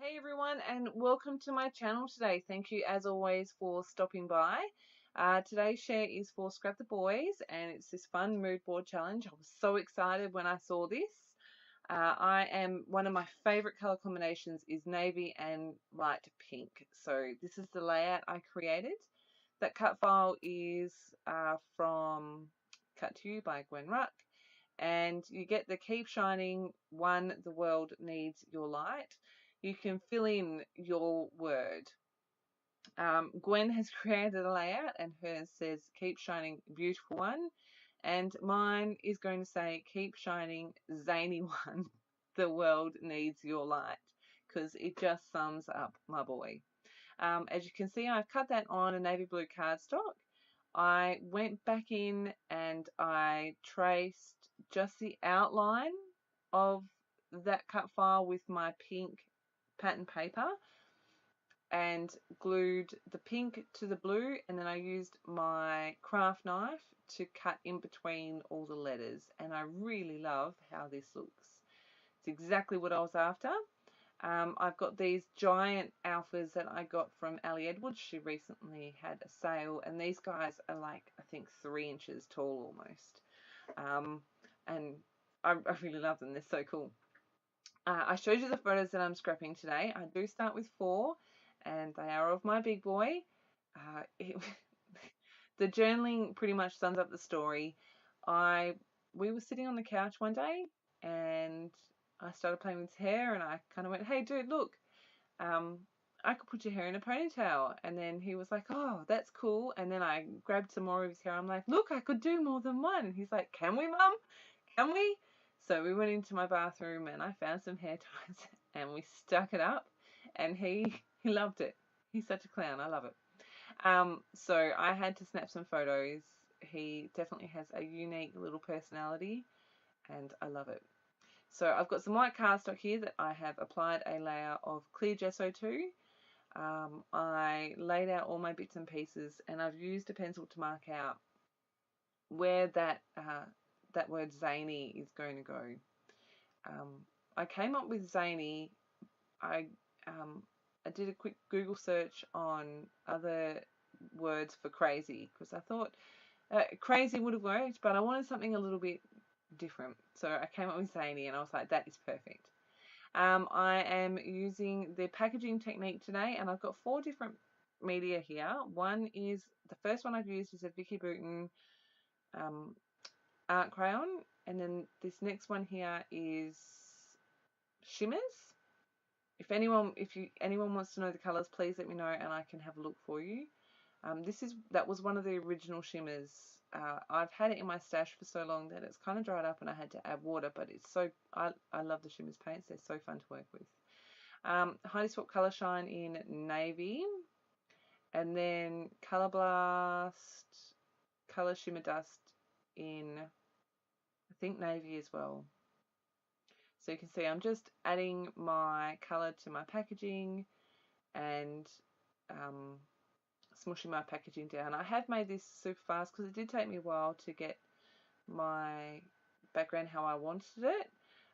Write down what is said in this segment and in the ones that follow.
Hey everyone, and welcome to my channel today. Thank you as always for stopping by. Today's share is for Scrap the Boys, and it's this fun mood board challenge. I was so excited when I saw this. One of my favorite color combinations is navy and light pink. So this is the layout I created. That cut file is from Cut to You by Gwen Ruck. And you get the Keep Shining one, the world needs your light. You can fill in your word. Gwen has created a layout and hers says Keep Shining Beautiful One, and mine is going to say Keep Shining Zany One, the world needs your light, because it just sums up my boy. As you can see, I've cut that on a navy blue cardstock. I went back in and I traced just the outline of that cut file with my pink pattern paper and glued the pink to the blue, and then I used my craft knife to cut in between all the letters, and I really love how this looks. It's exactly what I was after. I've got these giant alphas that I got from Ali Edwards. She recently had a sale, and these guys are like, I think 3 inches tall almost. And I really love them. They're so cool. I showed you the photos that I'm scrapping today. I do start with 4, and they are of my big boy. The journaling pretty much sums up the story. We were sitting on the couch one day, and I started playing with his hair, and I kind of went, "Hey, dude, look, I could put your hair in a ponytail." And then he was like, "Oh, that's cool." And then I grabbed some more of his hair. I'm like, "Look, I could do more than one." He's like, "Can we, Mum? Can we?" So we went into my bathroom and I found some hair ties and we stuck it up, and he loved it. He's such a clown. I love it. So I had to snap some photos. He definitely has a unique little personality, and I love it. So I've got some white cardstock here that I have applied a layer of clear gesso to. I laid out all my bits and pieces, and I've used a pencil to mark out where that word zany is going to go. I came up with zany. I did a quick Google search on other words for crazy, because I thought crazy would have worked, but I wanted something a little bit different. So I came up with zany, and I was like, that is perfect. I am using the packaging technique today, and I've got 4 different media here. The first one I've used is a Vicky Bouton art crayon, and then this next one here is shimmers. If anyone wants to know the colours, please let me know and I can have a look for you. That was one of the original shimmers. I've had it in my stash for so long that it's kind of dried up and I had to add water, but I love the shimmers paints. They're so fun to work with. Heidi Swap Colour Shine in navy, and then Colour Blast Colour Shimmer Dust in, I think, navy as well. So you can see I'm just adding my colour to my packaging and smushing my packaging down. I have made this super fast because it did take me a while to get my background how I wanted it.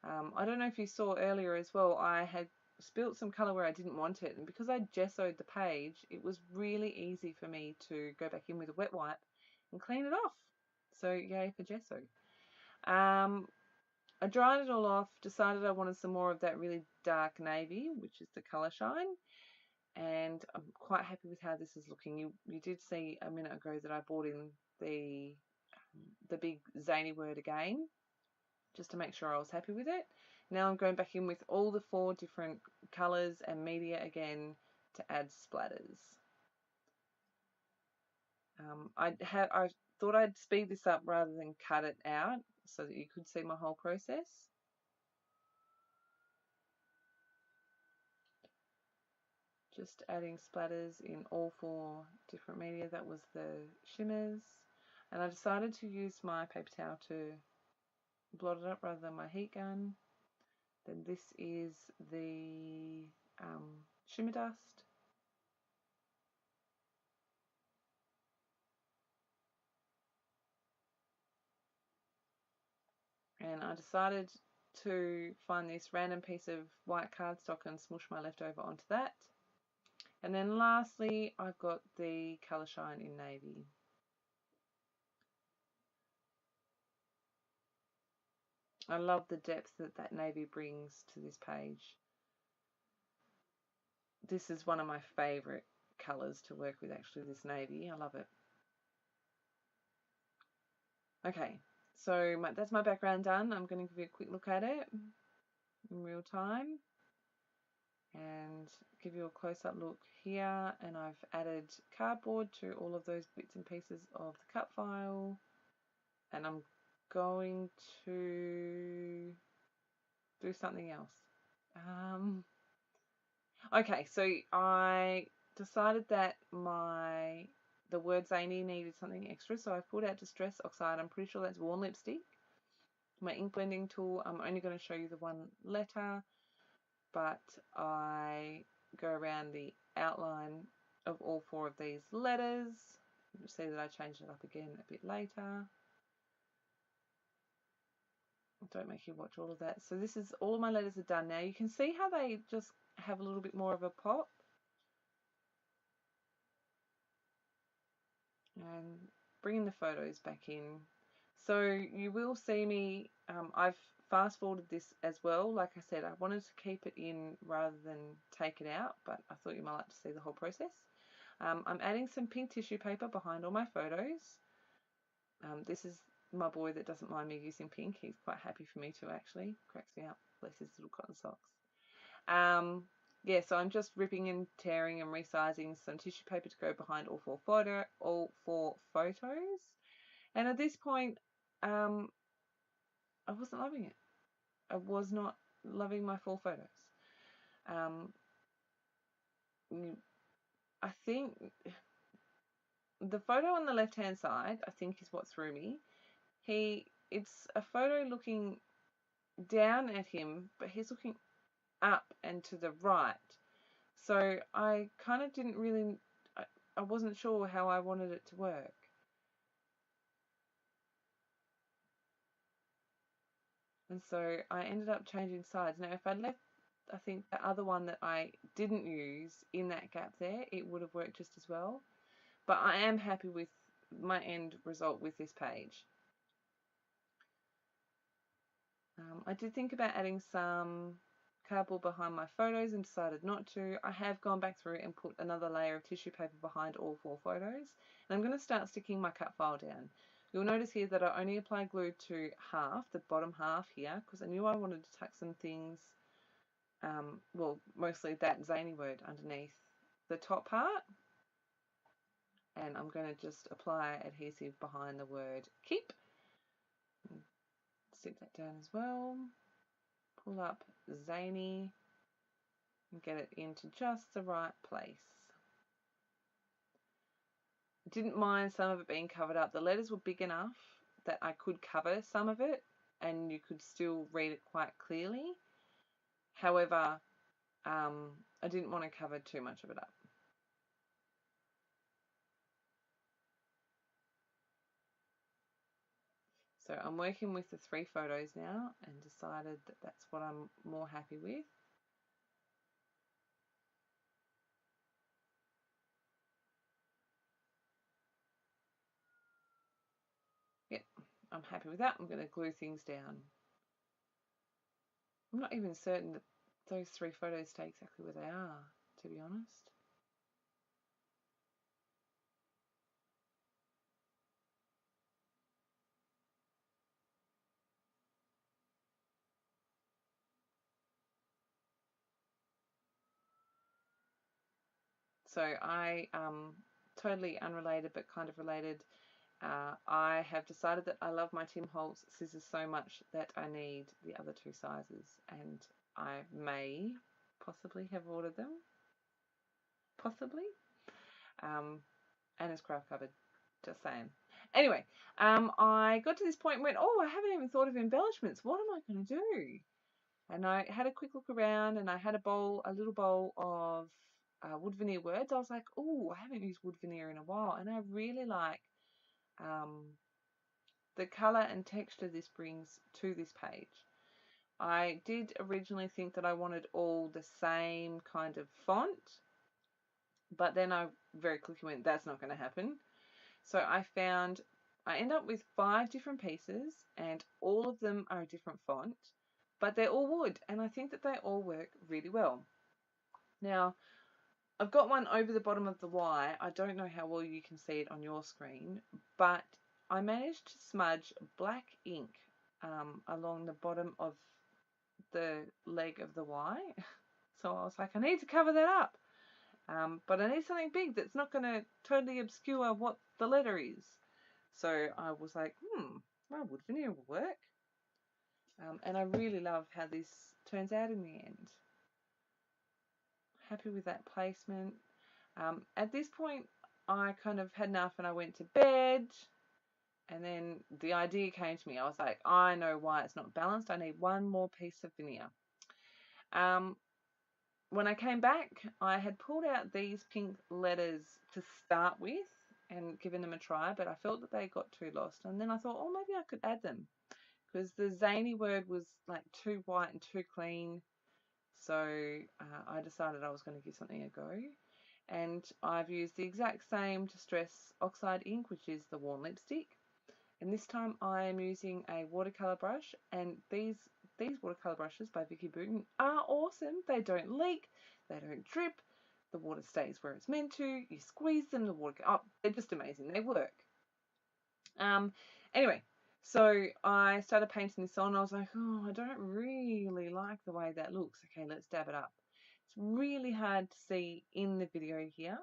I don't know if you saw earlier as well, I had spilt some colour where I didn't want it, and because I gessoed the page, it was really easy for me to go back in with a wet wipe and clean it off. So yay for gesso. I dried it all off, decided I wanted some more of that really dark navy, which is the Colour Shine, and I'm quite happy with how this is looking. You did see a minute ago that I brought in the big zany word again, just to make sure I was happy with it. Now I'm going back in with all the 4 different colours and media again to add splatters. I thought I'd speed this up rather than cut it out so that you could see my whole process. Just adding splatters in all 4 different media. That was the shimmers, and I decided to use my paper towel to blot it up rather than my heat gun. Then this is the shimmer dust. And I decided to find this random piece of white cardstock and smoosh my leftover onto that. And then lastly, I've got the Colour Shine in navy. I love the depth that that navy brings to this page. This is one of my favourite colours to work with, actually, this navy. I love it. Okay, so that's my background done. I'm going to give you a quick look at it in real time and give you a close-up look here. And I've added cardboard to all of those bits and pieces of the cut file. And I'm going to do something else. Okay, so I decided that the word Zany needed something extra, so I've pulled out Distress Oxide. I'm pretty sure that's worn lipstick. My ink blending tool, I'm only going to show you the one letter, but I go around the outline of all 4 of these letters. You'll see that I changed it up again a bit later. Don't make you watch all of that. So this is all of my letters are done now. You can see how they just have a little bit more of a pop. And bringing the photos back in. So you will see me, I've fast forwarded this as well. Like I said, I wanted to keep it in rather than take it out, but I thought you might like to see the whole process. I'm adding some pink tissue paper behind all my photos. This is my boy that doesn't mind me using pink. He's quite happy for me to, actually. Cracks me up. Bless his little cotton socks. Yeah, so I'm just ripping and tearing and resizing some tissue paper to go behind all four photos. And at this point, I wasn't loving it. I was not loving my 4 photos. I think the photo on the left-hand side, I think, is what threw me. It's a photo looking down at him, but he's looking up and to the right. So I kind of didn't really, I wasn't sure how I wanted it to work. And so I ended up changing sides. Now, if I left, I think, the other one that I didn't use in that gap there, it would have worked just as well. But I am happy with my end result with this page. I did think about adding some cardboard behind my photos and decided not to. I have gone back through and put another layer of tissue paper behind all 4 photos. And I'm going to start sticking my cut file down. You'll notice here that I only applied glue to half, the bottom half here, because I knew I wanted to tuck some things, well, mostly that Zany word underneath the top part. And I'm going to just apply adhesive behind the word keep. Stick that down as well. Pull up Zany and get it into just the right place. Didn't mind some of it being covered up. The letters were big enough that I could cover some of it and you could still read it quite clearly. However, I didn't want to cover too much of it up. So I'm working with the 3 photos now and decided that that's what I'm more happy with. Yep, I'm happy with that. I'm going to glue things down. I'm not even certain that those 3 photos stay exactly where they are, to be honest. So I, totally unrelated but kind of related, I have decided that I love my Tim Holtz scissors so much that I need the other 2 sizes, and I may possibly have ordered them. Possibly. And it's craft covered. Just saying. Anyway, I got to this point and went, oh, I haven't even thought of embellishments. What am I going to do? And I had a quick look around and I had a little bowl of wood veneer words. I was like, oh, I haven't used wood veneer in a while. And I really like the colour and texture this brings to this page. I did originally think that I wanted all the same kind of font, but then I very quickly went, that's not going to happen. So I end up with 5 different pieces, and all of them are a different font, but they're all wood, and I think that they all work really well. Now, I've got one over the bottom of the Y. I don't know how well you can see it on your screen, but I managed to smudge black ink along the bottom of the leg of the Y. So I was like, I need to cover that up. But I need something big that's not going to totally obscure what the letter is. So I was like, well, wood veneer will work. And I really love how this turns out in the end. Happy with that placement. At this point, I kind of had enough and I went to bed. And then the idea came to me. I was like, I know why it's not balanced. I need one more piece of veneer. When I came back, I had pulled out these pink letters to start with and given them a try, but I felt that they got too lost. And then I thought, oh, maybe I could add them, because the Zany word was like too white and too clean. So I decided I was going to give something a go. And I've used the exact same Distress Oxide ink, which is the worn lipstick. And this time I am using a watercolor brush, and these watercolor brushes by Vicky Booten are awesome. They don't leak, they don't drip, the water stays where it's meant to, you squeeze them, the water, they're just amazing, they work. Anyway, so I started painting this on. I was like, oh, I don't really like the way that looks. Okay, let's dab it up. It's really hard to see in the video here,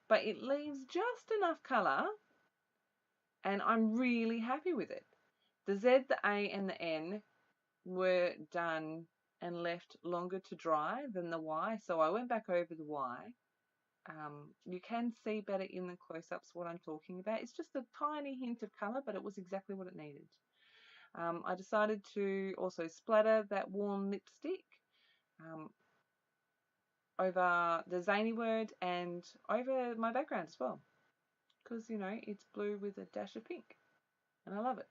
but it leaves just enough colour, and I'm really happy with it. The Z, the A, and the N were done and left longer to dry than the Y, so I went back over the Y. You can see better in the close-ups what I'm talking about. It's just a tiny hint of colour, but it was exactly what it needed. I decided to also splatter that worn lipstick over the Zany word and over my background as well, because, you know, it's blue with a dash of pink, and I love it.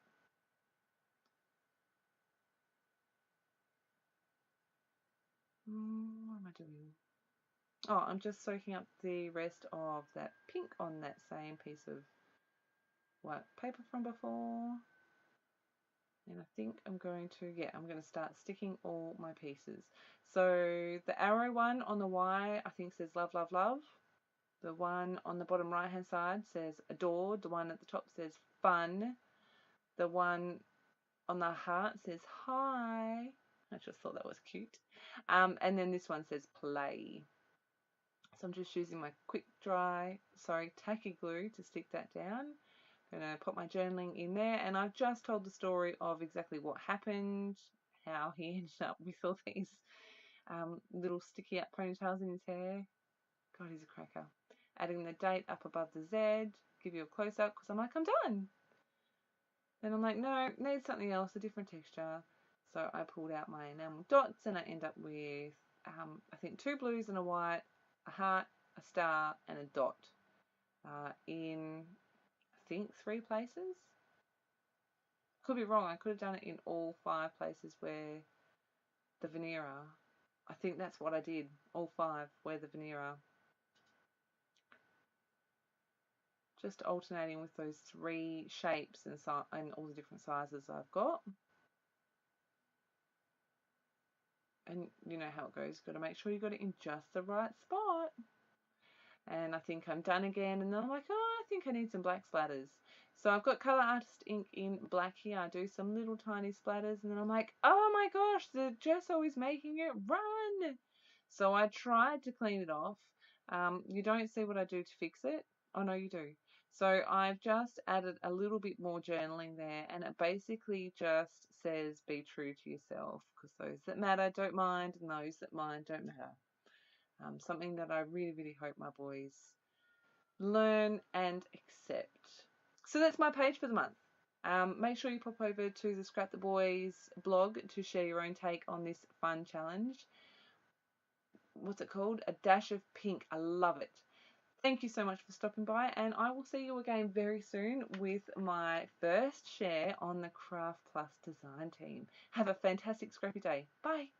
What am I doing? Oh, I'm just soaking up the rest of that pink on that same piece of white paper from before. And I think I'm going to start sticking all my pieces. So the arrow one on the Y, I think, says love, love, love. The one on the bottom right hand side says adored. The one at the top says fun. The one on the heart says hi. I just thought that was cute. And then this one says play. So I'm just using my tacky glue to stick that down. I'm going to put my journaling in there, and I've just told the story of exactly what happened, how he ended up with all these little sticky up ponytails in his hair. God, he's a cracker. Adding the date up above the Z, give you a close-up, because I'm like, I'm done. Then I'm like, no, need something else, a different texture. So I pulled out my enamel dots, and I end up with, I think, 2 blues and a white, a heart, a star, and a dot in, I think, 3 places. Could be wrong. I could have done it in all 5 places where the veneer are. I think that's what I did, all 5 where the veneer are. Just alternating with those 3 shapes and all the different sizes I've got. And you know how it goes. You've got to make sure you've got it in just the right spot. And I think I'm done again, and then I'm like, oh, I think I need some black splatters. So I've got Colour Artist ink in black here. I do some little tiny splatters, and then I'm like, oh my gosh, the gesso is making it run. So I tried to clean it off. You don't see what I do to fix it. Oh no, you do. So I've just added a little bit more journaling there, and it basically just says be true to yourself, because those that matter don't mind, and those that mind don't matter. Something that I really, really hope my boys learn and accept. So that's my page for the month. Make sure you pop over to the Scrap the Boys blog to share your own take on this fun challenge. What's it called? A Dash of Pink. I love it. Thank you so much for stopping by, and I will see you again very soon with my first share on the Craft Plus design team. Have a fantastic scrappy day. Bye.